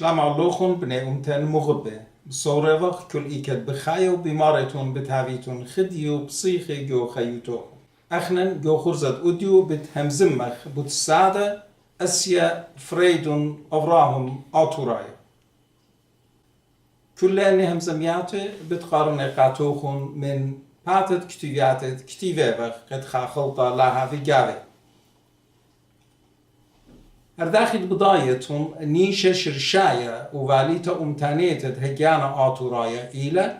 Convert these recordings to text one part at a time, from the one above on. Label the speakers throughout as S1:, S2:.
S1: شلام علوخن بني أمتن مغبة بصورة كل إيكد بخايو بمارتون بتهافيتون خديو بصيخي جو خيوتو أخنن جو خرزت أوديو بتهمزمخ بتساعدة أسيا فريدون أفراهم أطورايا كل أني همزمياتي بتقارن قاتوخن من باتت كتيبياتت كتيبه قد خاخلطة لها في جاري هرداخد بدايتهم نيشة شرشاية وفاليتا أمتانيتا هجانا آتورايا إلى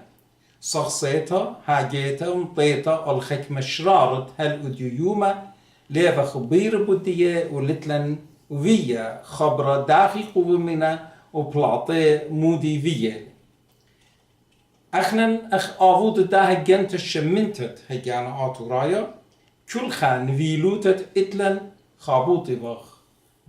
S1: صغصيتا هاجيتا مطيتا الخكمة شرارت هل أديوما ليفا خبير بدية ولتلن وفيا خبرة داخل قومنا وبلاطي مودي فيا أخنن أخ آفود داه جنت الشمنتت هجانا آتورايا كل خان فيلوتت إتلن خابوطي بخ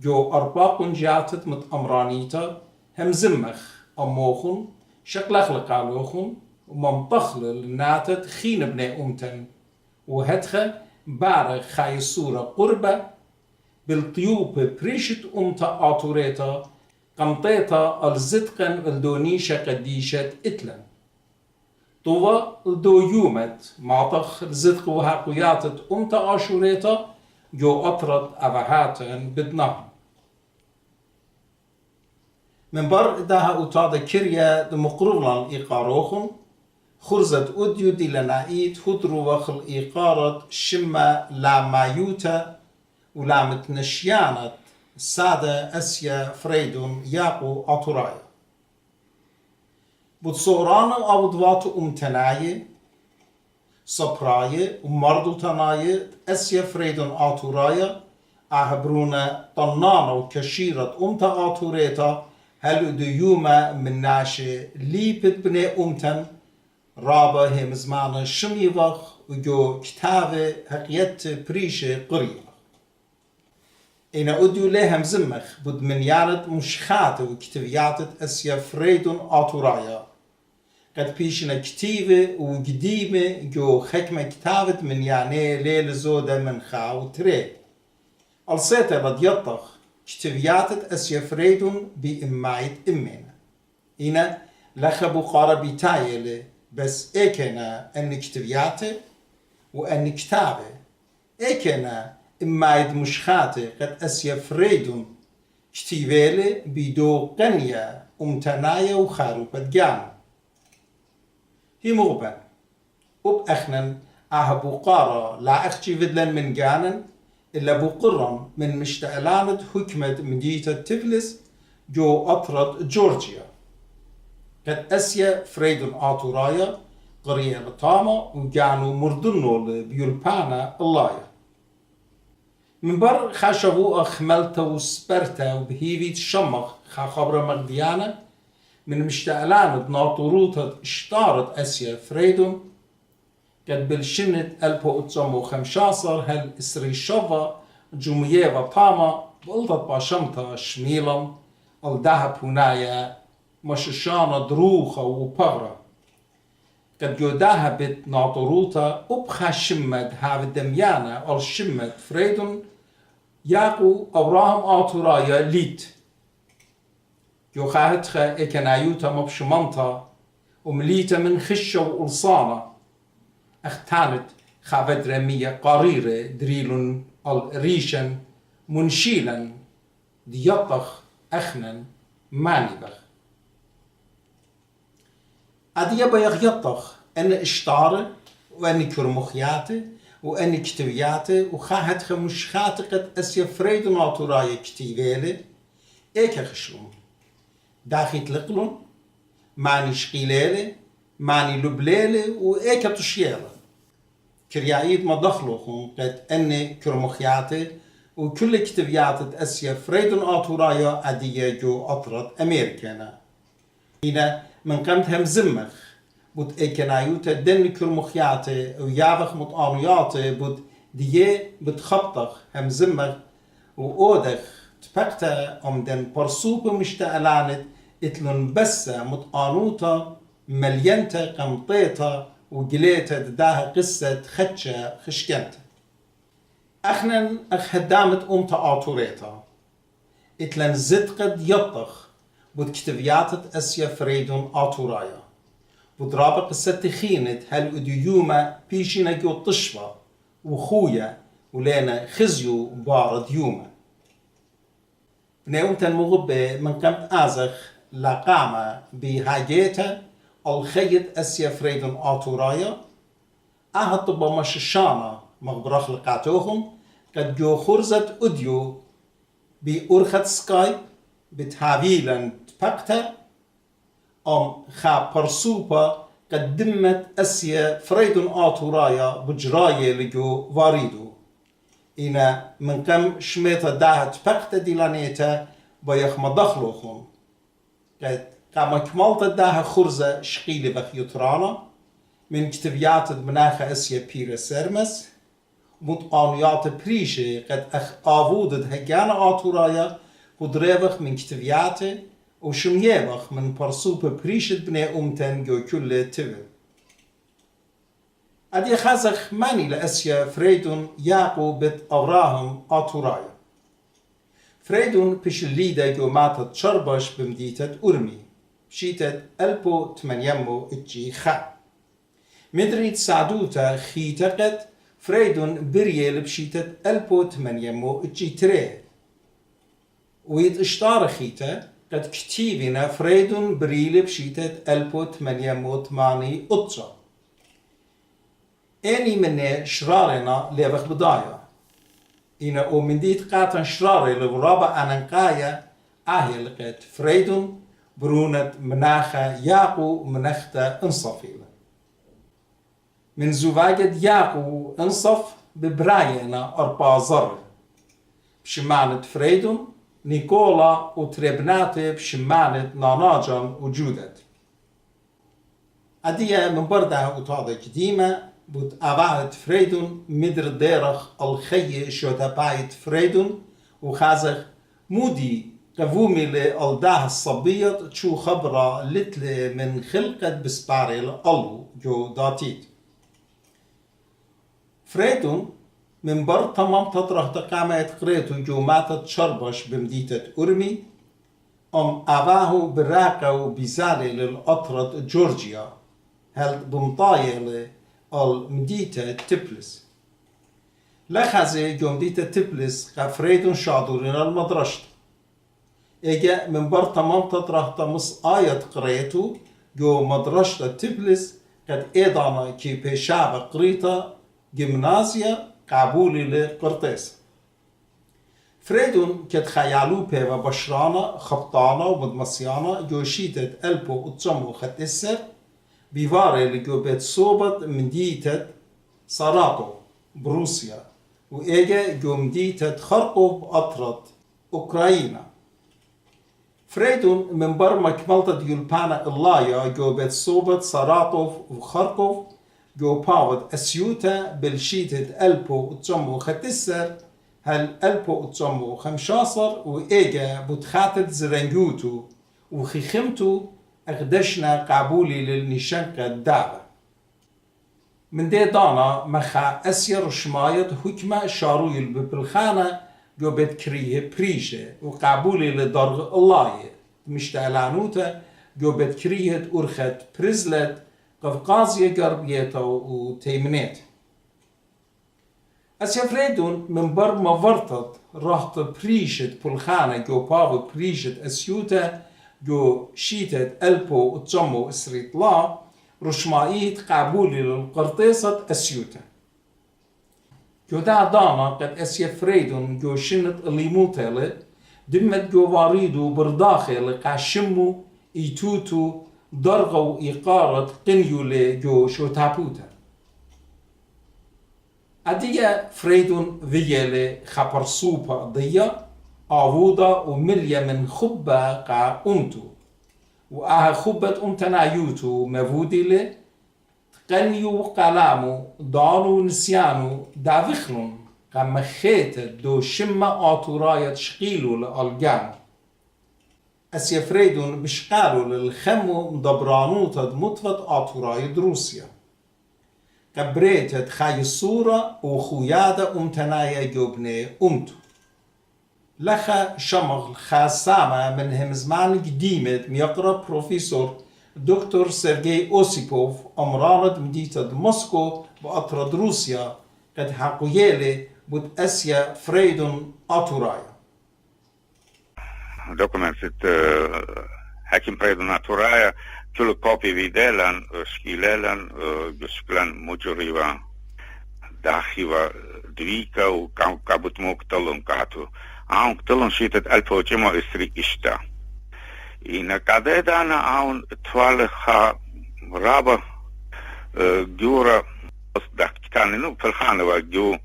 S1: جو أرباقن جاتت متأمرانيتا هم زمخ أموخن شقلخ لقالوخن وممطخل ناتت خين بني أمتن وهدخ بارغ خاي الصورة قربة بالطيوب بريشت أمتا آتوريتا قمطيتا الزدقن الدونيشة قديشة إتلن طوى الدو يومت معطخ الزدق وهاقياتت أمتا آشوريتا جو أطرد أبهاتن بدناهم من بر داها أتاد كريا دمقرولان إيقاروخن خرزت أديو دي لنايت هدرو وخل إيقارت شما لا مايوتا ولامت نشيانت سادة أسيا فريدون ياقو أطرايا بتصوران أو دواتو أمتناي صبراي ومردو تناي أسيا فريدون أطرايا أهبرونا طنانا وكشيرة أمتا أطوريتا هل ديوما من ناشي ليبت بني أمتن رابا هم زمان شميوخ وجو كتابة حقيت بريشة قرية إنا أديو لهم زمخ بود من يارد مشخات وكتبياتت أسيا فريدون آتورايا قد بيشنا كتيبة وقديمة جو حكمة كتابة من يعني ليل زودة من خاو تري السيطة بديطخ كتبياتت أسيا فريدون بإمايت إمينا إنا لخبو قاربي تايلة بس إيكنا أن كتبياتي وأن كتابة إيكنا إمايت مشخاتي قد أسيا فريدون كتيبيلي بدو قنية أمتناية وخاروبة جانا هي مغبن أخنن أهبو قارا لا أخشي فدلن من جانا إلا بقرن من مشتعلانة حكمة مدينة تفلس جو أطرد جورجيا قد أسيا فريدون آتورايا قرية لطامة وجانو مردنو بيولبانا اللايا من بر خاشبو أخملتا وسبرتا وبهيفيت شمخ خبر مقديانا من مشتعلانة ناطروتا اشتارت أسيا فريدون قد بالشنت 1915 هل إسري شوفا جمية وطامة بلطت باشمتا شميلم الدهب هنايا مششانة دروخة وبغرة قد يوداها بت ناطروتا أبخا شمد هاف دميانا الشمد فريدون ياقو أوراهم آتورايا ليت يو خاهتخا إكنايوتا مبشمانتا ومليتا من خشة وقلصانة اختانت خافت رمية قريرة دريلون الريشن منشيلا ديطخ أخنا مانبخ أدي بيغيطخ أن اشتاره وأن كرمخياته وأن كتبياته وخاهت خمشخات قد أسيا فريدون آتورايا كتيبيله إيكا خشلون داخل لقلون ماني شقيليله ماني لبليله وإيكا تشياله كريايد ما دخلوخون قد أن كرمخياته وكل كتبيات أسيا فريدون آتورايا أدية جو أطرد أمريكانا هنا من قمت هم زمخ بود إيكنايوتا دن كرمخياته ويابخ مطانياته بود ديه بتخبطخ هم زمخ وأودخ تبقتا دن برسوب مشتعلانت اتلن بسا مطانوتا ملينتا قمطيتا وقليتا داها قصة خدشة خشكنتا أخنن أخ هدامت أمتا آتوريتا اتلن زد قد يطخ بود كتبيات أسيا فريدون آتورايا بود رابق قصة خينت هل أديوما بيشينا جو طشفة وخويا ولينا خزيو بارد يوما بنيوم تنمغب من قمت آزخ لقامة بهاجيتا الخيط أسيا فريدون آتورايا طبا مششانا مغبرخ لقاتوهم قد جو خرزت أديو بأرخت سكايب بتهاويلا تبقتا خا برسوبا قدمت أسيا فريدون آتورايا بجراية لجو واردو إنا من كم شميتا داها تبقتا ديلانيتا بيخ مدخلوهم قد قام كمالتا داها خرزة شقيلة بخيوترانا من كتبيات مناخ أسيا بيرا سيرمس متقانيات بريشة قد آوودد هجانا آتورايا ودريبخ من كتبياته وشميبخ من برسوبة بريشة بني أمتن جو كل تبل أدي خازخ ماني لأسيا فريدون ياقو بت أوراهم آتورايا فريدون بش الليدة جو ماتت شربش بمديتة أرمي بشيتة ألبو تمنيمو إتجي خا مدريد سعدوتا خيتقت فريدون بريال بشيتة ألبو تمنيمو إتجي تري ويد اشتار خيتا قد كتيبنا فريدون بريل بشيتة ألبو تمنيمو تماني أطشا اني من شرارنا ليبخ بدايا إنا ومن ديت قاتن شراري لغرابة أننقايا لقيت فريدون برونت مناخا ياقو منختا انصفيلا من زواجد ياقو انصف ببراينا أربازر بشمانة فريدون نيكولا وتريبناتي بشمانة ناناجان وجودت أدية من بردها وطاضة قديمة بود أبعد فريدون مدر ديرخ الخي شوتابايت فريدون وخازخ مودي قفومي لألداه الصبيط تشو خبرة لتل من خلقة بسباري لألو جو داتيت فريدون من بر تمام تطرح تقامة قريتو جو ماتت شربش بمديتة أرمي أباهو براقة وبيزاري للأطرة جورجيا هل بمطاية المديتة تبلس لخزي جو مديتة تبلس فريدون شادورين المدرشة إجا من بر تمام تطرح تمس آية قريتو جو مدرشة تبلس قد إيضانا كي بشعب قريتا جيمنازيا قابولي لقرطيس فريدون كد خيالو بيوا بشرانا خبطانا ومدمسيانا جو شيتت ألبو وتسمو ختسر بيواري لجو بيت صوبت مديتت ساراتو بروسيا وإيجا جو مديتت خرقوب أطرت أوكراينا فريدون من بر مكملت ديولبانا اللايا جو بيت صوبت ساراتوف وخرقوف جو باود أسيوتا بالشيتة ألبو وتسمو ختسر هل ألبو وتسمو خمشاصر وإيجا بتخاتت زرنجوتو وخيخمتو أغدشنا قابولي للنشنقة الدعوة من دي دانا مخا أسيا رشمايت حكمة شارويل ببلخانة جو بتكريه بريشة وقابولي لدرغ الله مشتعلانوتا جو بتكريه أرخت برزلت قفقازية قربيتا وتيمنيت أسيا فريدون من بر ما ورطت رحت بريشة بلخانة جو باو بريشة أسيوتا جو شيتت ألبو وتسمو إسريطلا رشمائيت قابولي للقرطيسة أسيوتا جو دانا قد أسيا فريدون جو شنت الليموتالي دمت جو واردو برداخل قاشمو إيتوتو درغو إيقارة قنيولي جو شوتابوتا أدية فريدون ذيالي خبر سوبا ضيا آوودا ومليا من خبة قا أمتو وآها خبة أمتنايوتو مفودي لي تقنيو قلامو دانو نسيانو دافخلون قا مخيت دو شمة آتوراية شقيلو لألقانو أسيا فريدون بشقالو للخمو مدبرانوتا دمطفت آتوراية روسيا قبريتت خاي الصورة وخويادة أمتنايا جوبني أمتو لخا شمغ خاصامة من همزمان قديمة ميقرا بروفيسور دكتور سيرجي أوسيبوف أمراند مدينة موسكو بأطرد روسيا قد حقويلي بود أسيا فريدون أطورايا
S2: Dokumentet Hakim Freidon Aturaja كل كوبي فيدالان شكيلالان جسكلان مجريوا داخيوا دويكا وكابوت موكتلون كاتو عون كتلون شيتت ألفو جمو إسري إشتا إنا كاديدانا عون توالخا رابا جورا كانوا في الخانة جو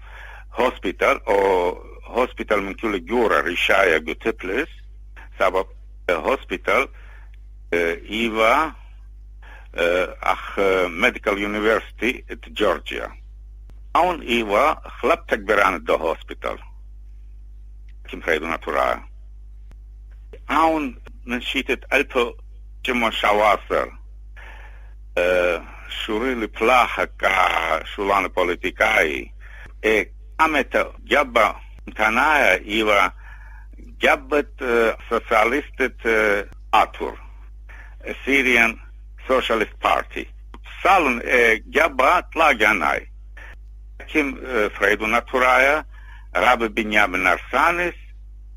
S2: هوسبيتال أو هوسبيتال من كل جورا ريشايا جو تبلس سبب هوسبيتال إيوا أخ ميديكال يونيفرسيتي جورجيا عون إيوا خلبتك بران دو هوسبيتال كم فريدون أتورايا عون من شيتت ألبو جمو شواصر شوريلي بلاحة كا شولان بوليتيكاي عمتا جابا متنايا إيوا جابت سوسياليستت أتور Syrian Socialist Party. Salon جابا تلاجاناي كم فريدون أتورايا رابي بنيامين نارسانس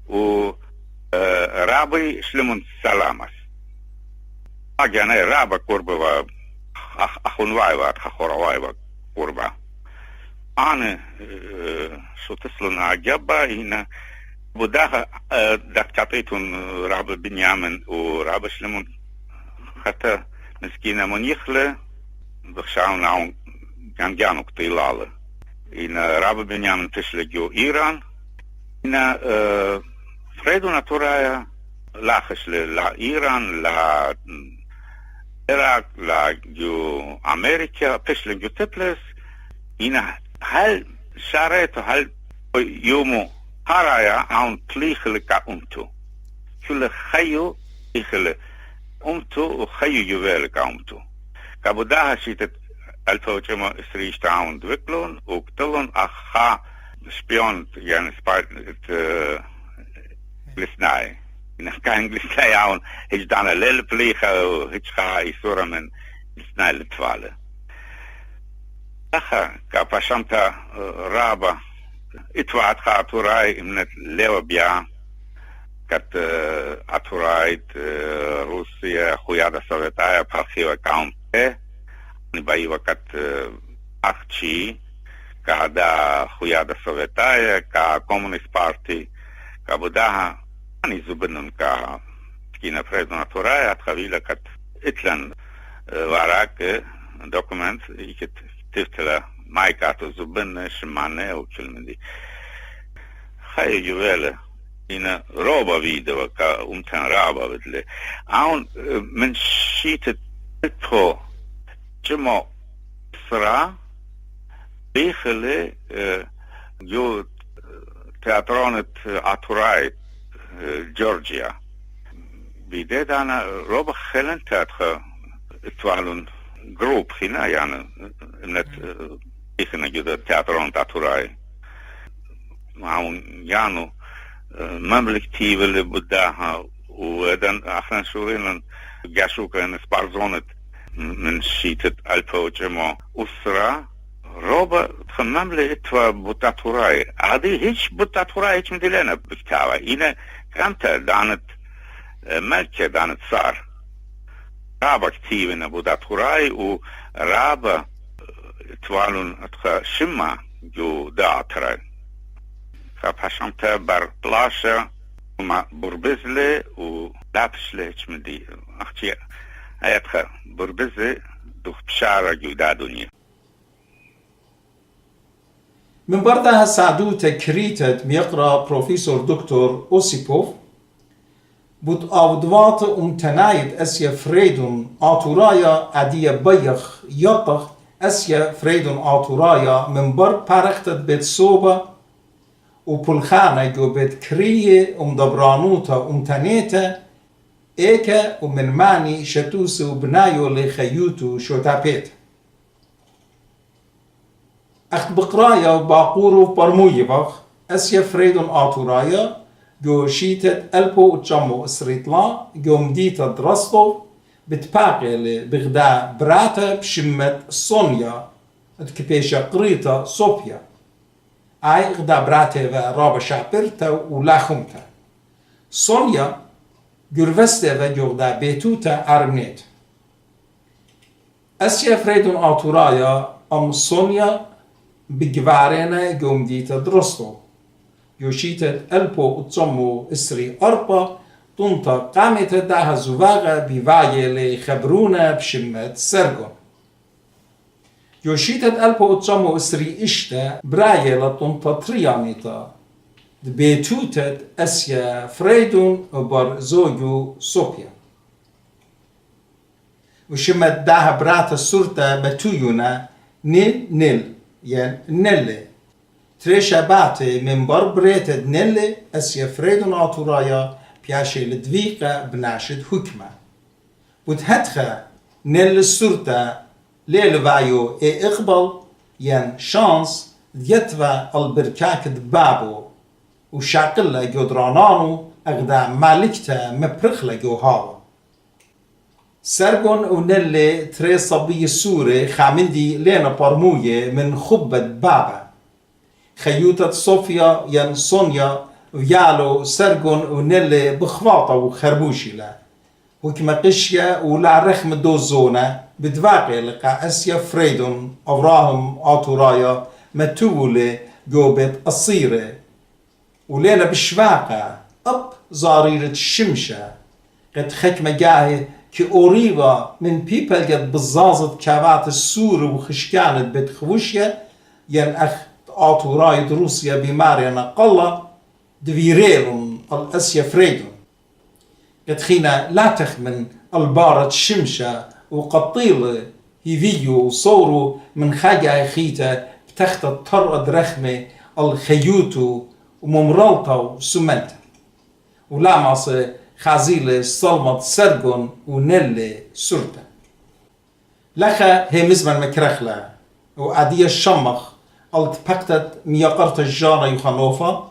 S2: و رابي شلمون سلامس تلاجاناي رابا قربة أخون وايوات خخورا وايوات قربة أنا شو تسلنا جابا هنا بداها دكتاتيتون رابي بنيامين و رابي شلمون حتى مسكينة من يخلى بخشاون عون جانو كتيلالة إن رابع بنيامين تشلى جو إيران إن فريدون أتورايا لاخش لا إيران لا العراق لا جو أمريكا تشلى جو تبلس إن هل شاريتو هل يومو هرايا عون تليخل كأمتو كل خيو يخلى أمتو وخيو جوالك أمتو كابوداها شيتت الفوجمو إسريش تعاون دوكلون وكتلون أخا شبيون يعني سبارت لسناي إنه كان لسناي عون هجدانا للبليخة وهجخا إسورة من لسناي لتفالة أخا كاباشمتا رابا اتوات خاطوراي من ليو بيا كت أتورايت روسيا خويادة سوفيتايا بخيوة كاوم نباي وقت أختي كادا خويادة سوفيتايا ككومونيست بارتي كابوداها أني زبنن كا كينا فريدون أتورايا تخويلة كت إتلن وراك دوكومنت إيكت تفتلا مايكاتو زبن شمانة وكل دي خاي جوالة إن روبا فيديو كا أمتن رابا بدلي عون من شيت تتو جمو سرا بيخلي جو تياترونة أتوراي جورجيا بيديد أنا روبا خلن تاتخ اتوالون جروب هنا يعني نت بيخنا جو تياترونة أتوراي معون يانو مملكتي اللي بداها ودن احنا شورين جاشوكا ان سبارزونت من شيتت الفو جمو اسرة روبا تخمم لي اتوا بوتاتوراي هذه هيش بوتاتوراي هيش مدلنا بكتاوة انا كانت دانت ملكة دانت صار رابا كتيبنا بوتاتوراي ورابا توالون اتخا شما جو داتراي فبحشمتها بر بلاشة وما بربزلة ولابشلة هيك مدي أختي هيتخا بربزلة دوخ بشارة جودا دنيا
S1: من بردها سعدو تكريتت ميقرأ بروفيسور دكتور أوسيبوف بود أودوات امتنايد أسيا فريدون آتورايا عدية بيخ يطخ أسيا فريدون آتورايا من بر پرختت بيت صوبة وبلخانة جو بيت كريه دبرانوتا تنيتا ايكا ومن ماني شتوس وبنايو لخيوتو شوتابيت اخت بقرايا وباقورو برمويبخ اسيا فريدون آتورايا جو شيتت ألبو وتشمو إسريطلا جو مديتة رستو بتباقي بغدا براتا بشمت صونيا تكبيشا قريتا صوبيا اي غدا براتا رابا شابرتا ولا خمتا صونيا جرفستا جو غدا بيتوتا أرمنيت أسيا فريدون آتورايا أم صونيا بجوارينا جو مديتة درستو يوشيتت ألبو وتصمو إسري أربا طنطا قامت داها زواغا بواية لخبرونا بشمت سرقون يوشيتت ألبو وتصمو إسري إشتا براية لطنطا ترياميتا بيتوتت أسيا فريدون وبر زوجو صوبيا وشمت داها براتا سورتا بتويونا نيل يعني نيل تريشا باتي من بربريت نيل أسيا فريدون آتورايا بياشي لدويقة بناشد حكمة وتهدخة نيل السورتا ليل فايو إقبل ين شانس ديتوا البركاك دبابو وشاقلة جدرانانو أغدا مالكتا مبرخلة جو هاوا سرقون ونيل تري صبي السوري خامندي لينا برموية من خبة بابا خيوتة صوفيا ين صونيا ويالو سرقون ونيل بخواطة وخربوشي لا وكما قشيا ولا رخم دوزونا بدواقي لقا أسيا فريدون أوراهم آتورايا متولي جوبت أصيرة ولينا بشواقة أب زاريرة الشمشة قد خكمة جاهي كي أوريبا من بيبل قد بزازت كابات السور وخشكانت بتخوشيا ين أخ آتوراي روسيا بمارينا قلا دويريلون الأسيا فريدون قد خينا لا تخمن البارة الشمشة وقطيلة هيفيو وصورو من خاجة خيتا بتخت الطرق رخمة الخيوتو وممرالتا وسمنتا ولامس خازيلة صلمت سرقون ونيل سرتا لخا هي مزمن مكرخلة وعادية الشمخ التبقتت ميقرت الجارة يخانوفا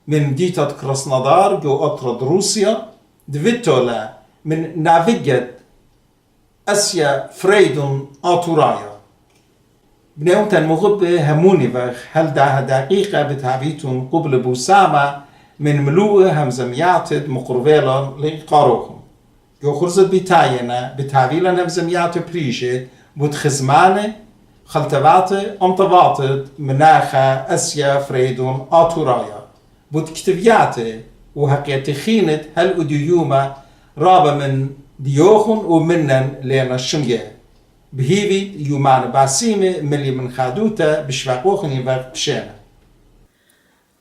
S1: من ديتة كراسنودار جو أطرد روسيا دويتولا من نافيجت أسيا فريدون آتورايا بنيوتن مغبة هموني بخ هل داها دقيقة بتعبيتون قبل بوسامة من ملوء همزمياتد مقربيلا لقاروهم جو خرزت بتاينا بتعبيلا همزميات بريشة بتخزمانة خلطباتة أمطباتد مناخة أسيا فريدون آتورايا بتكتبياتة وهقيت خينة هل أديوما رابا من ديوخن ومنن لينا الشمية بهيفي يومان باسيمة ملي من خادوتا بشواقوخن يبقى بشينا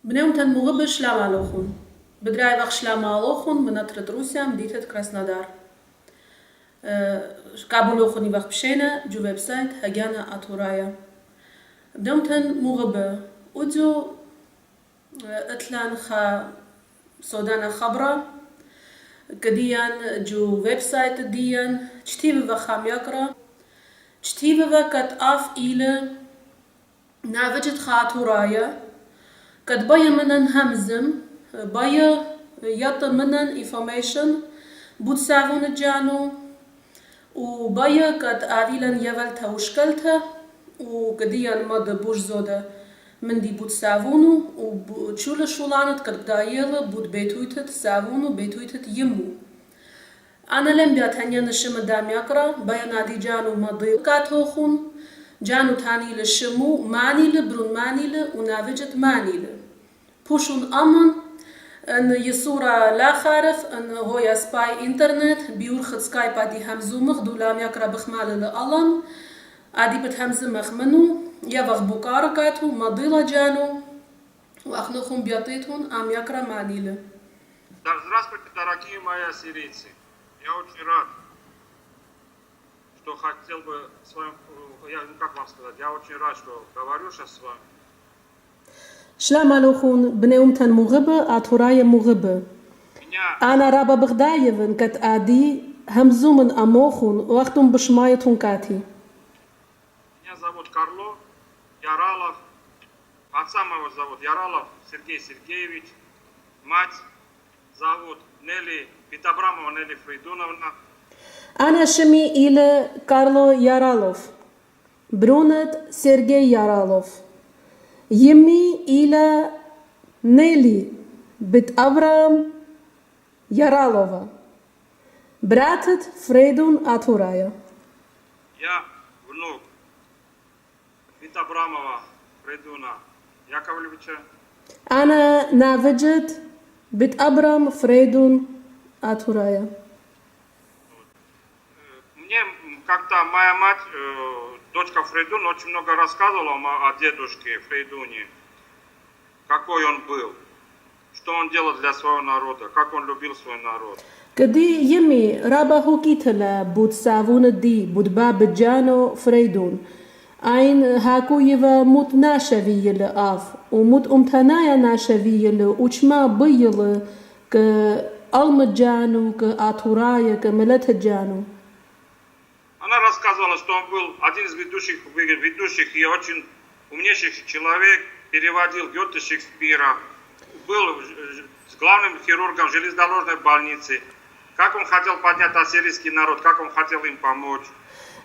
S3: بنيومتن مغب شلامالوخن بدراي وقت شلامالوخن من أطرد روسيا مديتة كراسنودار كابولوخن يبقى بشينا جو ويب سايت هجانا آتورايا بنيومتن مغب ودو اتلان خا سودانا خبرة كديان جو ويب سايت ديان تشتيبه وخام يقرأ تشتيبه وكت آف إيلة نافجت خاتورايا كت بايا منن همزم بايا يط منن information بود ساون جانو وبايا كت آفيلن يولتها وشكلتها وكديان مد بوش زودة من دي بود ساونو وتشول شولانت كت بدايلة بود بيتويتت ساونو بيتويتت يمو أنا لم بياتنيا نشم دام يقرأ بيانادي جانو مضي كاتوخون جانو تاني لشمو ماني لبرون ماني ل ونافجت ماني ل بوشون أمن أن يسورة لا خارف أن هو يسباي إنترنت بيورخد سكايب عدي همزومخ دولام يقرأ بخمال لألم عدي بتهمزمخ منو يوغ بوكاركاتو مضيلة جانو وأخنوخم بيطيتون أم يقرأ ماني ل.
S4: Здравствуйте, дорогие мои ассирийцы. Я очень рад, что хотел бы с вами, как вам сказать, я очень рад, что говорю сейчас с вами.
S3: شلام علوخون بنيومتن مغبة آتورايا مغبة أنا رابا بغدايفن كت آدي همزومن أموخون وقتم بشمايتون كاتي.
S4: Меня зовут Карло Яралов, отца моего зовут Яралов Сергей Сергеевич. Мать зовут Нелли Питабрамова Нелли Фрейдуновна.
S3: أنا شمي إلى كارلو يارالوف برونت سيرجي يارالوف يمي إلى نيلي بت أبرام يارالوفا براتت فريدون أتورايا.
S4: Я внук Питабрамова Фрейдуна Яковлевича.
S3: أنا نافجت بت أبرام فريدون أتورايا.
S4: Мне как-то моя мать, дочка Фрейдун, очень много рассказывала о дедушке Фрейдуне, какой он был, что он делал для своего народа, как он любил свой народ.
S3: كدي يمي رابا هوكيتلا بود سافون دي بود باب جانو فريدون أين هاكو يفا موت ناشفي لأف وموت أمتنايا ناشفي لأوشما بيل كألم جانو كأتورايا كملت جانو.
S4: Она рассказывала, что он был один из ведущих и очень умнейших человек, переводил Гёте Шекспира, был главным хирургом железнодорожной больницы, как он хотел поднять ассирийский народ, как он хотел им помочь.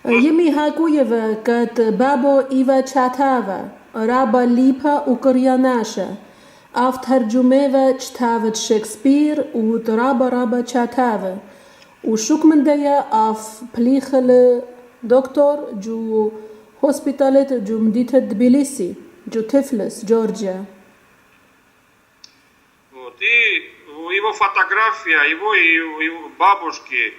S3: يمي هاكو يفا كت بابو إيفا تشاتافا رابا ليبا وكرياناشا أف ترجميفا تشتافت شكسبير ورابا تشاتافا وشوك من دايا أف بليخل دكتور جو هوسبيتاليت جو مدينة تبليسي جو تفلس جورجيا.
S4: Вот. И его фотография, его бабушки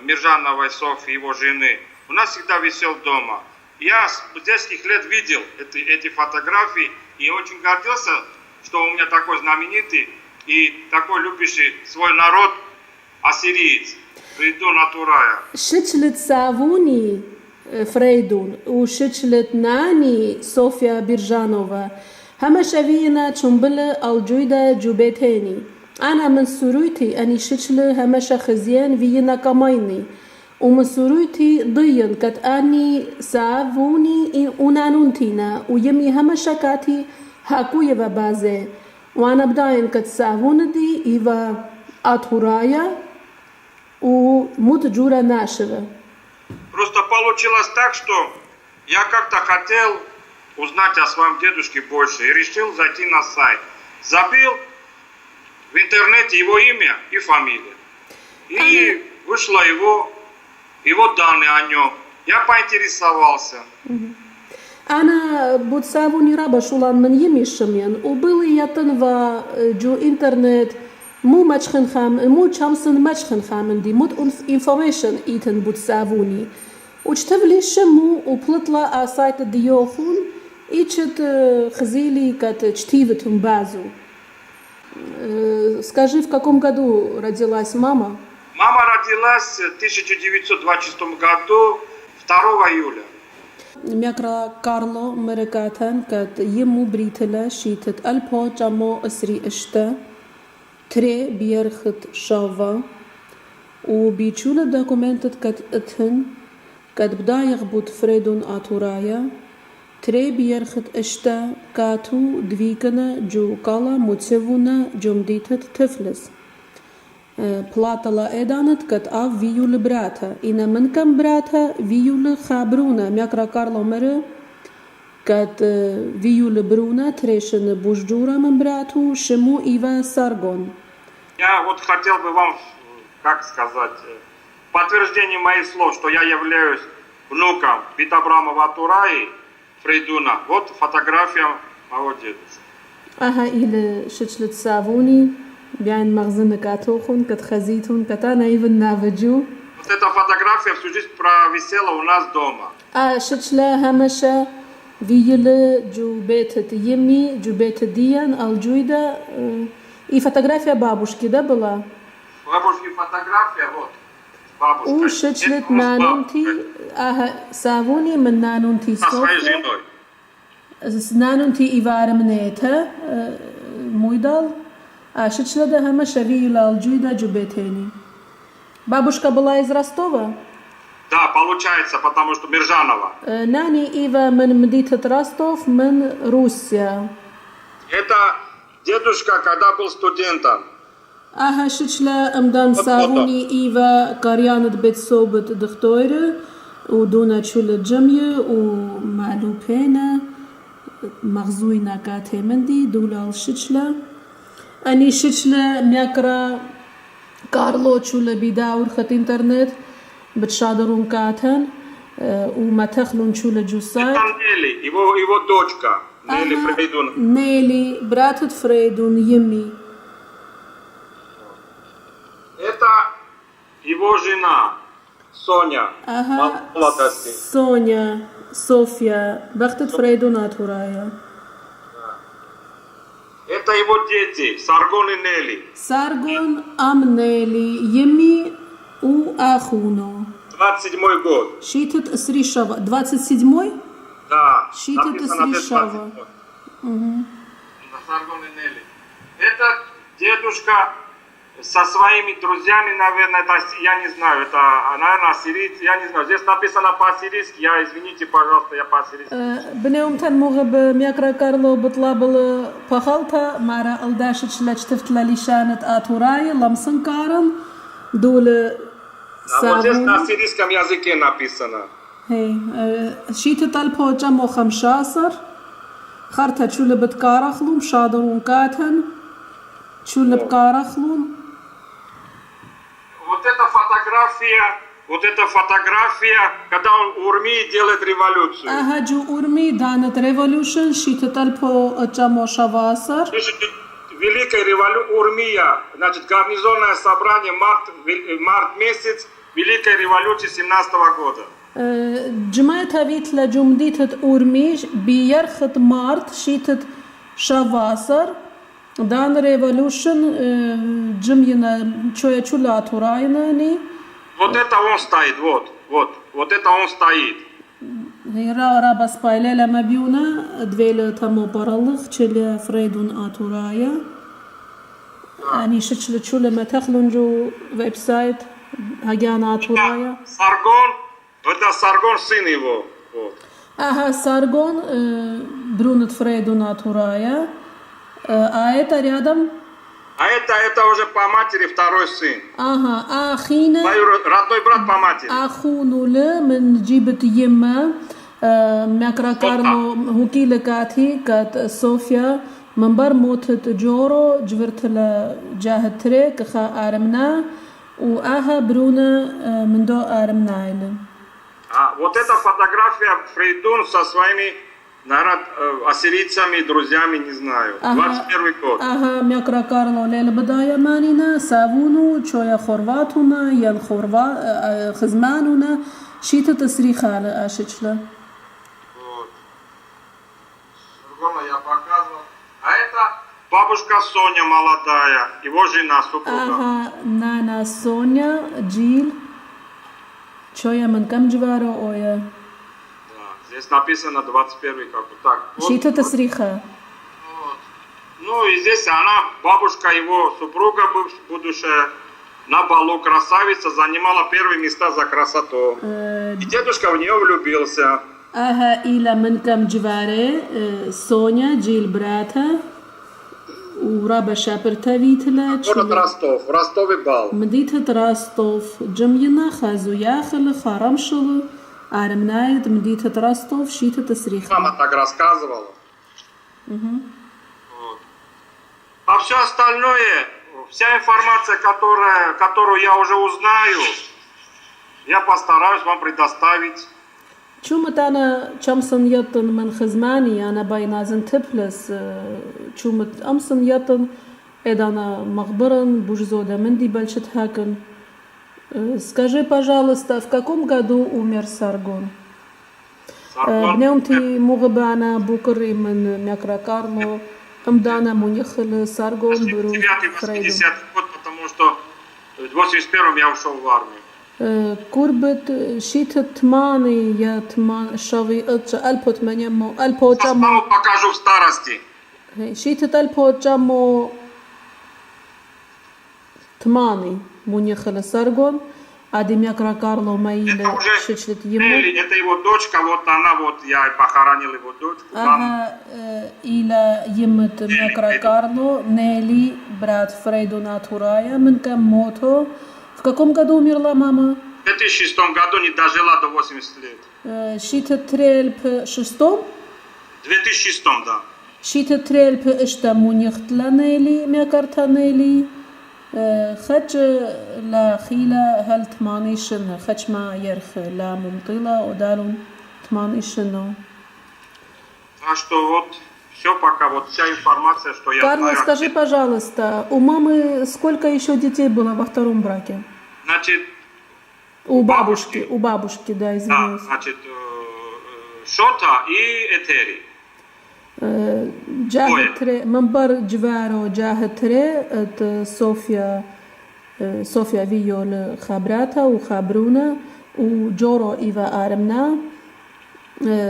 S4: Миржановой Софьи, его жены, у нас всегда висел дома. Я с детских лет видел эти фотографии и очень гордился, что у меня такой знаменитый и такой любящий свой народ ассириец, Фрейдун Атурая.
S3: شتلت سافوني فريدون وشتلت ناني صوفيا بيرجانوفا هما شافينا تشمبلا الجويدا جوبيتيني أنا من سرويتي أني شتل هما شخزيان فينا كمايني ومن سرويتي ضيّن كت أني سافوني ونانونتينا ويمي هما شكاتي هاكو يفا بازي وأنا بداين كت سافون دي إيفا أتورايا وموت جورا ناشرة.
S4: Просто получилось так, что я как-то хотел узнать о своем дедушке больше и решил зайти на сайт. Забил в интернете его имя и фамилия. И вышло его данные о нем. Я поинтересовался.
S3: أنا بوتسافوني رابا شولان من يمي شمين وبلي يتنفا جو إنترنت مو مچخن خام مو چامسن مچخن خامن دي مود انفورميشن ايتن بوتسافوني وچتفلي شمو وبلطلا على سايت ديوخون ايچت خزيلي كات чтивитум базу. Скажи, в каком году родилась мама?
S4: Мама родилась в 1926 году, 2 июля.
S3: ميكرا كارلو مركاتن كات يمو بريتلا شيتت البو جامو اسري اشتا تري بيرخت شافا وبيتشولا دوكومنتت كات اتهن كات بدايغ بوت فريدون اتورايا تري بيرخت اشتا كاتو دويكنا جو كالا موتسيفونا جمديتت تفلس платала еданет кат ав виюле брата и на менкам брата виюле хабруна мякра Карло мере кат виюле бруна трешен бужджурам брату шему ива саргон.
S4: Я вот хотел бы вам, как сказать, подтверждение моих слов, что я являюсь внуком Питабрамова Атураи Фрейдуна. Вот фотография моего дедушки.
S3: Ага, или шичлет савуни بيان مغزن كاتوخون كت خزيتون كتانا ايفن نافجو.
S4: Вот эта фотография всю жизнь провисела у нас дома.
S3: شتلا همشا виюле جو بيت يمي جو بيت ديان الجويدا и фотография бабушки, да, была?
S4: Бабушки фотография, вот, бабушка.
S3: وشتلت نانونتي سافوني من نانونتي
S4: Со своей
S3: صوفيا
S4: женой.
S3: نانونتي إيفار منيتا مويدال شتلا ده همشا виюле الجويدا جو بيتيني. Бабушка была из Ростова?
S4: Да, получается, потому что Миржанова.
S3: ناني إيفا من مدينة رостов من روسيا.
S4: Это Дедушка, когда был студентом,
S3: Aha shitla amdan savuni Iva Karyanet bet sobet diktoire و دونا چول جمعه و معلوپینه مغزوی نکاته مندی دولال شچلا أني شچلا میاکرا کارلو چول بیداور خط اینترنت بتشادرون کاتن وما تخلون چول جوسات
S4: там Нелли, его дочка, Нелли Фрейдун.
S3: نيلي براتت فريدون يمي
S4: Это его жена, Соня, молодости.
S3: سونيا صوفيا بختت فريدونات ورايا
S4: Это его дети, Саргон и Нелли.
S3: سارغون أم نيلي يمي وأخونو
S4: 27 год.
S3: شيتت أسري شوا 27
S4: Да,
S3: شيتت
S4: написано
S3: أسري
S4: здесь
S3: شوا
S4: 27. Саргон и Нелли. Этот дедушка со своими друзьями, наверное, это, я не знаю, это, наверное, ассирийцы, я не знаю. Здесь написано по-ассирийски, извините, пожалуйста, я по-ассирийски.
S3: بنيوم تن مغب مياكرا كارلو بطلابل بخالتا مارا الداشت لجتفت لليشانت آتوراي لمسن كارن دول
S4: А вот здесь на
S3: سابون
S4: ассирийском языке написано.
S3: هي شيت طلبو جمو 15 خرطة شول بتكارخلون شادرون كاتن شول بكارخلون
S4: Вот эта фотография, когда он в Урмии делает революцию.
S3: أهجو أورمي دانت ريفولوشن شيت طلبو جمو شواسر
S4: Пишите, Великая революция, Урмия, значит, гарнизонное собрание, март месяц, Великой революции 17 года.
S3: جمعة هبيت لجمديت أورميش بيرخت مارت شيتت شواسر دان ريفولوشن جمينا شوية شولا توراينا ني
S4: Вот это он стоит, вот это он стоит.
S3: هي رابا سبايلة لما بيونا دويل تمو برالغ چلي فريدون آتورايا يعني شتشل شولا ما تخلون جو ويب سايت هجان آتورايا
S4: Саргон, это Саргон сын его. Вот.
S3: Ага, Саргон, Брунет Фрейдун Атурая. А это рядом?
S4: А это уже по матери второй сын.
S3: Ага, Ахина.
S4: Родной брат по матери.
S3: أخونولة من جيبة يما مكرا كارلو هوكي لكاتي كات صوفيا من بر موتت جورو جبرت ل جاهد تريك خا آرمنا وآها برونا من دو آرمنا إلن
S4: Вот эта фотография Фрейдун со своими, наверное, ассирийцами, друзьями, не знаю. 21 год.
S3: Ага, мякра Карло лел بداية مانينا سافونو شوية خورفاتونا يل خزمانونا شيتا تسريخ على أشيشلا
S4: Вот. Саргона я показывал. А это бабушка Соня молодая, его жена, супруга.
S3: Ага, نانا سونيا جيل شوية من كم جوارو أويا
S4: Да, здесь написано 21 как бы так. Вот,
S3: شيتا تسريخة
S4: вот. Ну и здесь она, бабушка его супруга, будущая, на балу красавица, занимала первые места за красоту. И дедушка в нее влюбился.
S3: أها إلى من كم جواري سونيا جيل براتها ورابا شابر تavitla
S4: Город Ростов, в Ростове бал.
S3: مديتة راستوف جمينا خازو ياخل خارمشل عرمنايد مديتة راستوف شيتة تسريخ
S4: Мама так рассказывала. Вот. А все остальное, вся информация, которую я уже узнаю, я постараюсь вам предоставить.
S3: شومت أنا شمسن يطن من خزماني أنا باينازن تبلس شومت أمسن يطن إذا أنا مخبرن بوجزودة مندي بلشت هاكن Скажи, пожалуйста, в каком году умер Саргон? بنيومتي مغبانا بوكري من ميكرا كارلو أمدانا منيخل Саргон برو
S4: 89-80 год, потому что в 81-м я ушел в армию.
S3: كوربت شيت تماني يا تمان شوي ألبو تمانية مو ألبو جامو
S4: Маму покажу в старости.
S3: شيت ألبو جامو تماني منيخل Саргон Адемякра Карло Маиле
S4: Это уже
S3: Шичлет ему.
S4: Нелли, это его дочка, вот она, вот я похоронил его дочку.
S3: Ага, Иля Емет Мякра Карло, Нелли, брат Фрейду Натурая, Менка Мото. В каком году умерла мама?
S4: В 2006 году не дожила до 80 лет.
S3: Шита Трельп шестом?
S4: В 2006, да.
S3: Шита Трельп Эштаму Нехтла Нелли, Мякарта Нелли. خج لا خيلة هل تمانيشن خج ما يرخ لا ممطلة ودالون تمانيشنو.
S4: Так что вот все пока, вот вся информация, что я
S3: Карло,
S4: знаю.
S3: скажи, пожалуйста, у мамы сколько еще детей было во втором браке?
S4: Значит,
S3: У бабушки, да,
S4: да,
S3: извиняюсь.
S4: значит, Шота и Этери.
S3: جاهتري منبر جوارو جاهتري صوفيا فيول خبراتها وخبرونا وجورو إيва Армна.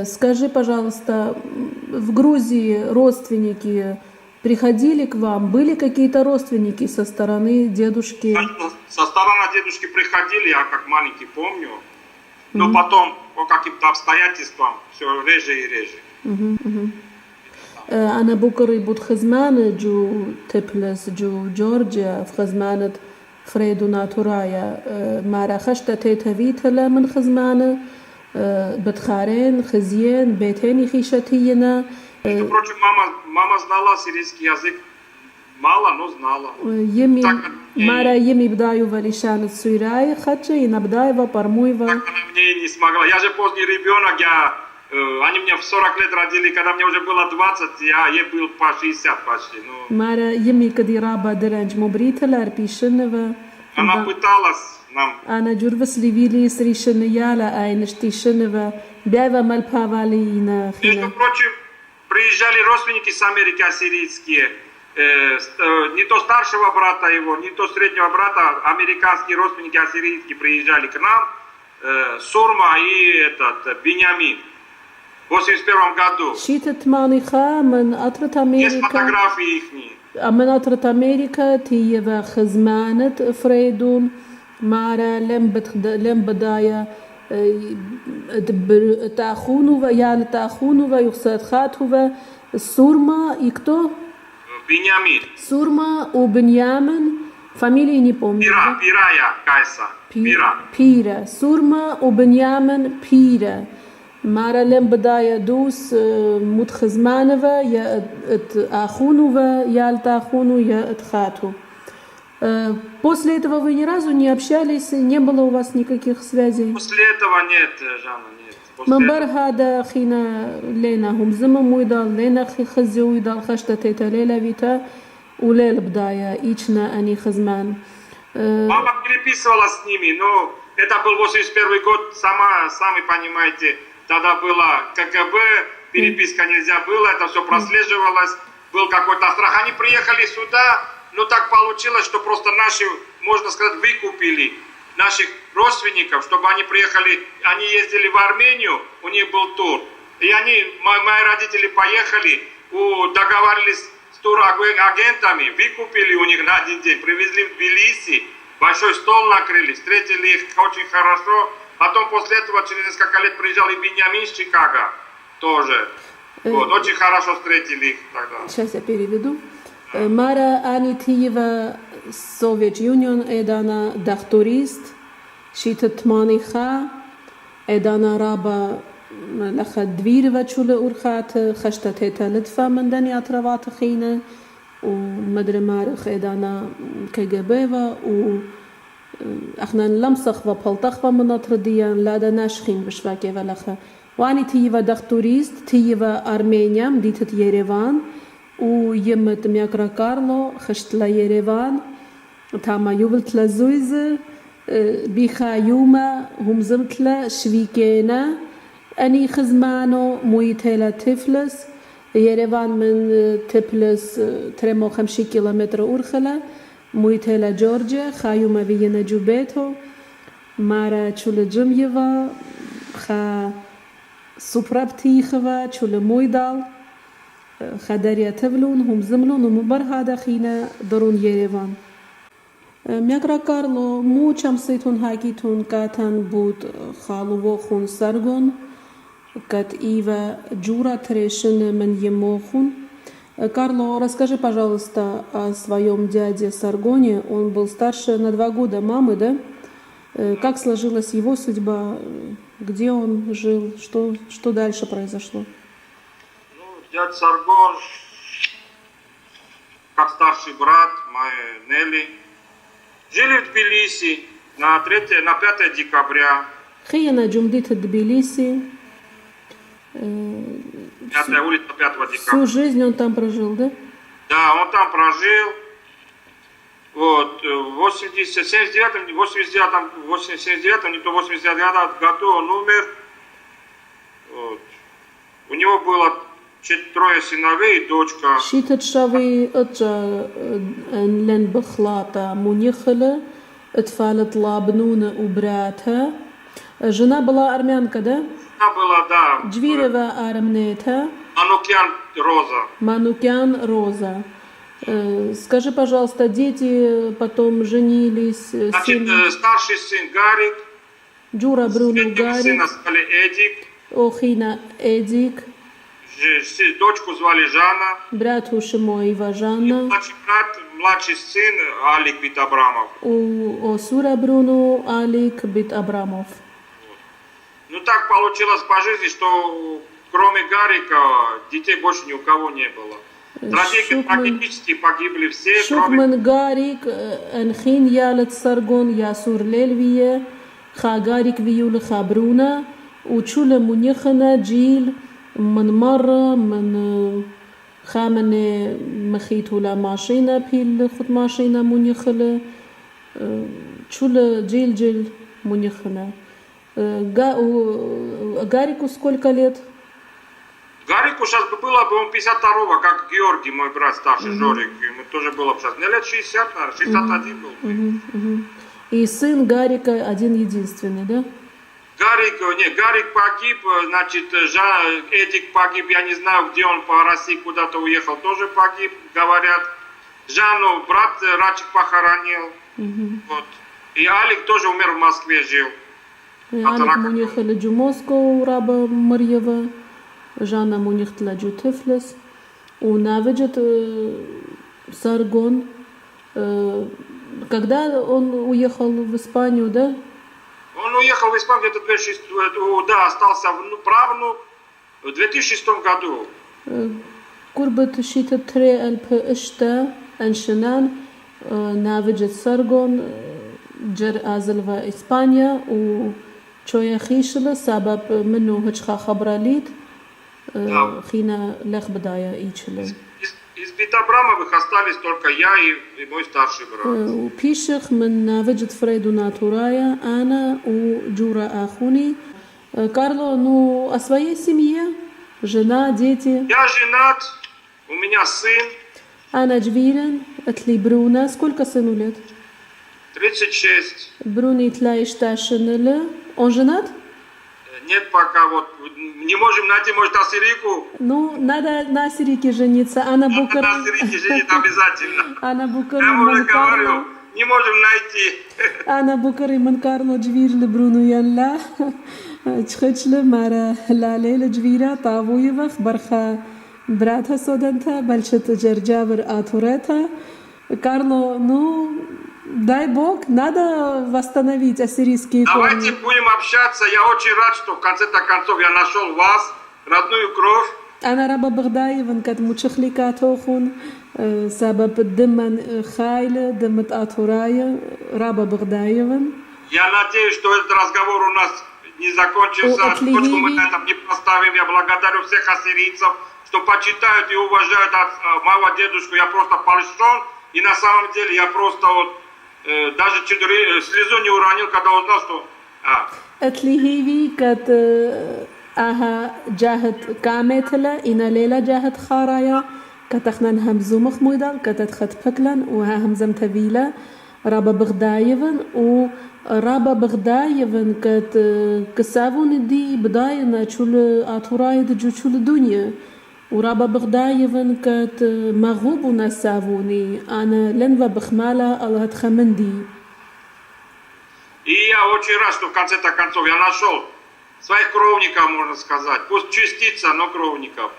S3: Скажи, пожалуйста, в Грузии родственники приходили к вам? Были какие-то родственники со стороны дедушки?
S4: Со стороны дедушки приходили, я как маленький помню. Но потом по каким-то обстоятельствам все реже и реже.
S3: أنا بكري بود خزمان جو تبلس جو جورجيا في خزمانة فريدو ناتورايا ما رخشت تيتهفيتلا من خزمانة بتخارين خزيين بيتين خيشتينا.
S4: Впрочем, мама знала сирийский язык, мало, но знала.
S3: Мара еми бдаю валишан суирай хача и набдаева пармуева.
S4: Так она мне и не смогла. Я же поздний ребенок, они меня в 40 лет родили, когда мне уже было 20, ей был по 60 почти.
S3: Мара еми кадираба деранж мобритала арпишенова.
S4: Она пыталась нам.
S3: Она джурвас ливили сришена яла айнштишенова. Бява мальпавалина.
S4: Между прочим, приезжали родственники с Америки ассирийские. Не то старшего брата его, не то среднего брата, американские родственники ассирийские приезжали к нам. Сурма и Беньямин. В 81 году.
S3: Шитет маниха من أطرت أمريكا.
S4: Есть фотографии ихние.
S3: من أطرت أمريكا تيجا خزمانة فريدون مارا لم بداية تأخونه ويال تأخونه ويخسر خاطه سورما يكتو.
S4: Беньямин.
S3: Сурма у Беньямин. Фамилии не помню.
S4: Пирая Кайса.
S3: Пира. Сурма у Беньямин Пира. Мара лем бадая дус мутхазманова, я от Ахунова, я от Ахуну, я от Хату. После этого вы ни разу не общались, не было у вас никаких связей?
S4: После этого нет, Жанна, нет.
S3: منبر هذا خينا لينا هم زمن ويدال لينا خزي ويدال خشتة تيتا ليلة فيتا وليل بداية إيشنا أني خزمان.
S4: Мама переписывала с ними, но это был 81 год, сами понимаете, тогда было КГБ, переписка нельзя было, это все прослеживалось, был какой-то страх. Они приехали сюда, но так получилось, что просто наши, можно сказать, выкупили наших родственников, чтобы они приехали, они ездили в Армению, у них был тур. И мои родители поехали, договаривались с турагентами, выкупили у них на один день, привезли в Тбилиси, большой стол накрыли, встретили их очень хорошо. Потом после этого через несколько лет приезжал и Беньямин из Чикаго тоже. Вот, очень хорошо встретили их тогда.
S3: Сейчас я переведу. Мара Ани Тиева Soviet Union edana dachtorist shitet manicha edana raba لخد دوير وشول أورخات خشتت هتلتفا من دنيا تروات خينة ومدري مارخ إدانا كجبيفا و احنا لمسخ وبلطخ من ترديا لا دا ناشخين بشواكي ولخا واني تيوا دختوريست تيوا أرمينيا مديتت يريفان ويمت مياكرا كارلو خشت لا يريفان تاما يوبلت لا زويزة بيخا يوما هم زمت لا شويكينا أني خزمانو مويتيلا تفلس يريفان من تفلس 53 كيلومتر أورخلا مويتيلا جورجيا خايوما فينا جوبيتو مارا تشول جميفا خا سوبرابتيخوا تشول مويدال خداريا تفلون هم زملون ومبر هذا خينا درون يريفان Мякра Карло, мучам ситун хакитун катан буд халувохун саргон, кат ива джура трешин мен емохун. Карло, расскажи, пожалуйста, о своем дяде Саргоне. Он был старше на 2 года мамы, да? Как сложилась его судьба? Где он жил? Что дальше произошло?
S4: Ну, дядя Саргон, как старший брат моей Нелли, жили в Тбилиси на 5 декабря.
S3: Хияна Джумдит Тбилиси.
S4: 5 улица 5 декабря.
S3: Всю жизнь он там прожил, да?
S4: Да, он там прожил. Вот, в 79-м, не то 89 году он умер. Вот. У него было 3 сыновей и дочка.
S3: Шитат шави отжа лен бахлата мунихала, отфалат лабнуна убрата. Жена была армянка, да?
S4: Она была, да.
S3: Джвирева армнета.
S4: Манукян Роза.
S3: Манукян Роза. Скажи, пожалуйста, дети потом женились?
S4: Значит, старший сын Гарик.
S3: Джура Бруно
S4: Сына
S3: Гарик.
S4: звали Эдик.
S3: Охина Эдик.
S4: Дочку звали Жанна.
S3: Брат Ушимоева Жанна.
S4: Младший брат, младший сын Алик Бит Абрамов.
S3: У Осура Бруно Алик Бит Абрамов.
S4: Ну так получилось по жизни, что кроме Гарика детей больше ни у кого не было. Трагически погибли все,
S3: Шукман Гарик, Энхин Ялет Саргон, Ясур Лельвие, Ха Гарик Виюля Хабруна, Учуля Мунихана, Джил, من مرة من خامنة مخيتولا ماشينا بيل خد ماشينا منيخلة شولا جيل منيخنا Гарику сколько лет?
S4: Гарику сейчас было бы, он 52-го, как Георгий, мой брат старший, Жорик, ему тоже было бы сейчас, не лет 60, наверное, 61 был.
S3: И сын Гарика один единственный, да?
S4: Гарик погиб, значит, Эдик погиб, я не знаю, где он по России куда-то уехал, тоже погиб, говорят. Жанну брат Рачик похоронил, вот. И Алик тоже умер в Москве, жил.
S3: Алик мунихали джу Москву, раба Марьева, Жанна мунихтла джу Тифлис, унавиджет Саргон. Когда он уехал в Испанию, да?
S4: Он уехал в Испанию где-то в 2006, да, остался правнук в 2006 году.
S3: Курбат шита тре альп ишта аншинан навиджет Саргон جر أزلوا إسبانيا وشوية خيشلة سبب منه هجخا خبراليت خينا لخ بداية إيشلة.
S4: Из Бит-Абрамовых остались только я и мой старший брат.
S3: وبيشخ من وجد فريدو ناتورايا أنا وجورا أخوني. Карло, ну о своей семье, жена, дети.
S4: Я женат, у меня сын.
S3: Ана Джвирен, отли Бруна. Сколько сыну лет?
S4: 36.
S3: Бруни Тлаишташинеле. Он женат?
S4: Нет, пока вот не можем найти, может, Асирику.
S3: Ну, надо на Асирике жениться. Анна Букар.
S4: На Асирике жениться обязательно.
S3: Анна Букар.
S4: Я уже говорю, не можем найти.
S3: Анна Букар и Манкарло Джвирле Бруну Янла. Чхечле Мара Лалеле Джвира Тавуева Барха брата Содента Большет Джерджавер Атурета. Карло, ну, дай Бог, надо восстановить ассирийские корни.
S4: Давайте будем общаться. Я очень рад, что в конце-то концов я нашел вас, родную кровь.
S3: أنا رابا بغدايفن كانت متشخليكا توخون سبب الدمن خايلة دمت آتورايا رابا بغدايفن.
S4: Я надеюсь, что этот разговор у нас не закончился. Точку мы на этом не поставим. Я благодарю всех ассирийцев, что почитают и уважают моего дедушку. Я просто польщен. И на самом деле я просто вот даже слезу не уронил, когда узнал, что...
S3: أتليهيفي كات أها جاهت كامتلا إن ليلة جاهت خارايا كتخنن همزو مخمودة كتتخت بكلن وها همزم تبيلة رابا بغدايفن ورابا بغدايفن كت كسافون دي بداينا شول آتوراي دجو شول الدنيا ورابا بغدايفن كت مغوبنا سافوني أنا لنفا بخمالة الله تخمندي.
S4: И я очень рад, что в конце-то концов я нашел своих кровников, можно сказать. Пусть частица, но кровников.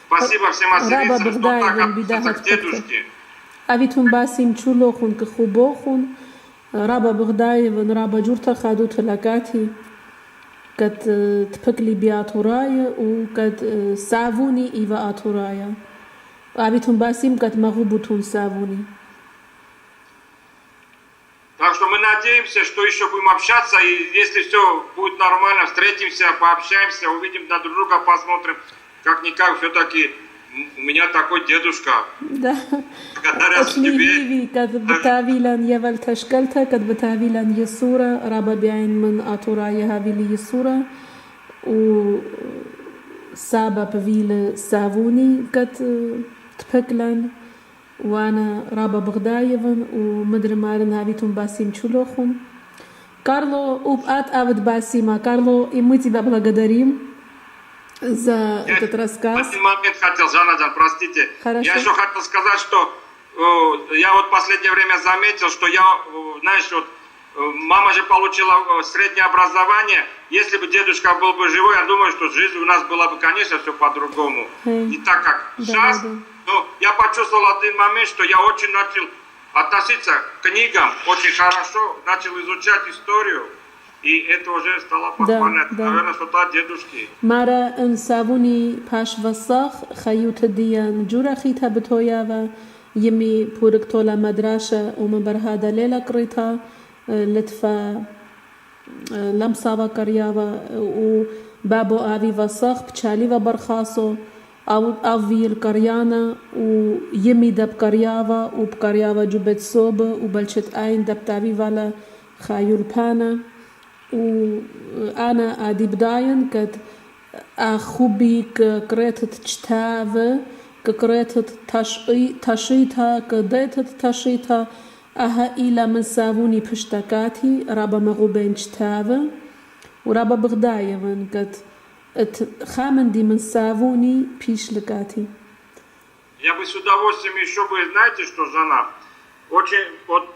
S4: Спасибо всем ассирийцам, что так относятся к дедушке.
S3: أبيتون باسم شلوخون كخوبوخون رابا بغدايفن رابا جورتا خادو تلاكاتي كت تبكلي بياتورايا وكت سافوني إيفا آتورايا أبيتون باسم كت مغوبوتون سافوني.
S4: Так что мы надеемся, что еще будем общаться, и если все будет нормально, встретимся, пообщаемся, увидим друг друга, посмотрим. Как-никак, все-таки у меня такой дедушка.
S3: Да.
S4: Благодаря тебе.
S3: كت بتاويلان يفل تشكلتا كت بتاويلان يسورة رابا بيعين من آتورايا هاويلي يسورة و سابا بفيل سافوني كت تبكلان وانا رابا بغدايفن ومدري مارن هابيتون باسيم чулохун. Карло упат авд басима. Карло, и мы тебя благодарим за этот рассказ.
S4: В один момент хотел, Жанаджан, простите.
S3: Хорошо.
S4: Я еще хотел сказать, что я вот в последнее время заметил, что я, знаешь, вот мама же получила среднее образование. Если бы дедушка был бы живой, я думаю, что жизнь у нас была бы, конечно, все по-другому. Не так, как сейчас. Но я почувствовал один момент, что я очень начал относиться к книгам очень хорошо, начал изучать историю, и это уже стало похвально. Наверное, что-то от дедушки.
S3: Мара انسابوني باش وساخ خيوت ديان جورا خيتا بتوياوا يمي بوركتولا مدراشة ومن برهادا ليلة قريتا لتفا لمساوا كرياوا وبابو آوي وساخ بچالي وبرخاصو أو فيل كريانا ويمي دب كرياوا وبكرياوا جبت صوب وبلشت آين دب تاوي والا خايول بانا وأنا آدي بداين كت أخوبي كقريتت تشتاوة كقريتت تشيتا كديتت تشيتا أها إلى من سافوني بشتكاتي رابا مغوبين تشتاوة ورابا بغدايون كت خامندي من سافوني بيشلكاتي.
S4: Я бы с удовольствием еще бы, знаете, что, Жана, очень, вот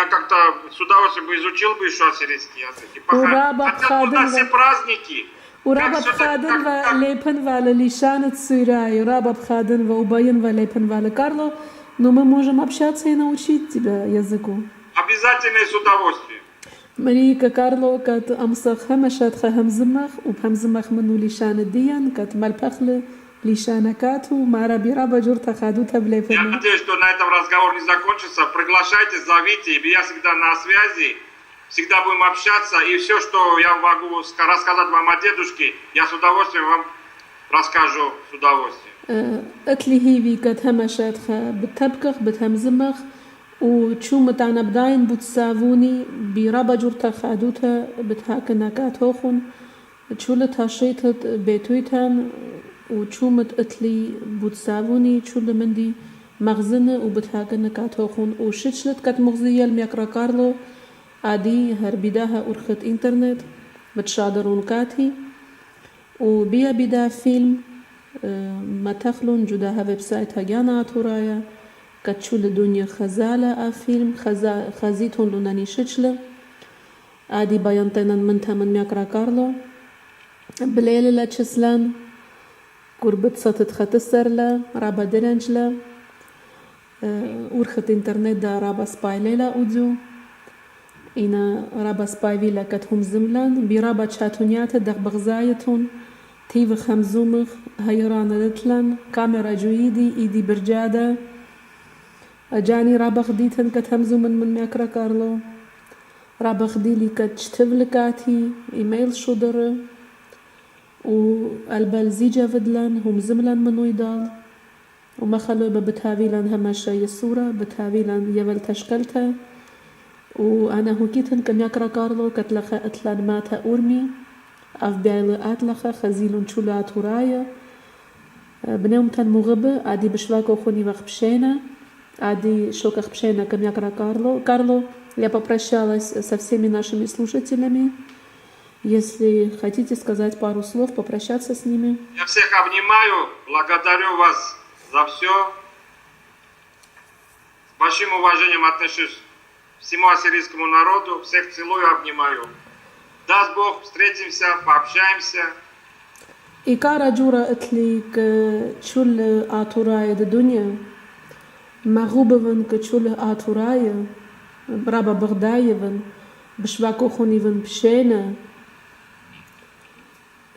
S4: я как-то с удовольствием бы изучил бы еще ассирийский язык. Хотя туда все праздники.
S3: ورابا بخادن و ليبن والا ليشان تسيراي ورابا بخادن وأبين وليبن والا Карло, но мы можем общаться и научить тебя языку.
S4: Обязательно и с удовольствием.
S3: مريكا كارلو كات أمسخ همشات خهمزمخ وبهمزمخ منو ليشان الديان كات مالبخل ليشانكاتو مارا بيرابا جورتا خادوتا بليفنا.
S4: Я надеюсь, что на этом разговор не закончится. Приглашайте, зовите, я всегда на связи. Всегда будем общаться, и все, что я могу рассказать вам о дедушке, я с удовольствием вам расскажу, с удовольствием.
S3: أتلي هيفي كات همشات خا بتبكخ بتهمزمخ وشو متانا بداين بوتسافوني برابا جورتا خادوتا بتهاكنا كاتوخن تشولت هاشيتت بيتويتان وشومت أتلي بوتسافوني تشول مندي مغزنة وبتهاكنا كاتوخن وشتشلت كات مغزية الميكرا كارلو عادي هربداها أرخت إنترنت بتشادرون كاتي وبيا بدا فيلم ما تخلون جداها ويب سايت هجانا تورايا كتشول الدنيا خزالة فيلم خزيتون لوناني شتشلة عادي بيانتنا من ميكرا كارلو بليلة لا تشسلان قربت ستت ختسرلا رابا درنجلا أرخت إنترنت دا رابا سباي ليلة أوديو إنا رابا سباي فيلا كتهم زملان برابا تشاتونيات دق بغزايتون تيف خمزومخ هيران لتلان كاميرا جويدي إيدي برجادة أجاني رابا خديتن كتهمزو من ميكرا كارلو رابا خديلي كتشتفلكاتي إيميل شودر والبالزيجة فدلان هم زملان منو يدال وما خلو بتهاويلان هماشا يسورة بتهاويلان يول تشكلتا وأنا هوكيتن كميكرا كارلو كتلخا أتلان ماتا أورمي أف بيايل أتلخا خزيلون شولا تورايا بنيوم تن مغبة عادي بشواكو خوني وخبشينا عادي шоках пшена камякра Карло. Карло, я попрощалась со всеми нашими слушателями. Если хотите сказать пару слов, попрощаться с ними.
S4: Я всех обнимаю, благодарю вас за все. С большим уважением отношусь к всему ассирийскому народу. Всех целую, обнимаю. Даст Бог, встретимся, пообщаемся.
S3: Икара джура этлик чул атурая дунья. Магубован кчул атурая. Браба Багдаеван. Бшвакохуниван пшена.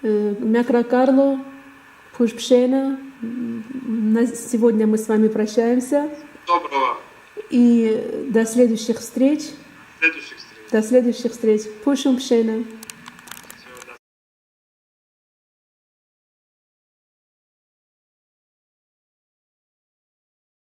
S3: Мякра Карло. Пуш пшена. Сегодня мы с вами прощаемся.
S4: Доброго.
S3: И до следующих встреч.
S4: Следующих встреч.
S3: До следующих встреч. Пушум пшена.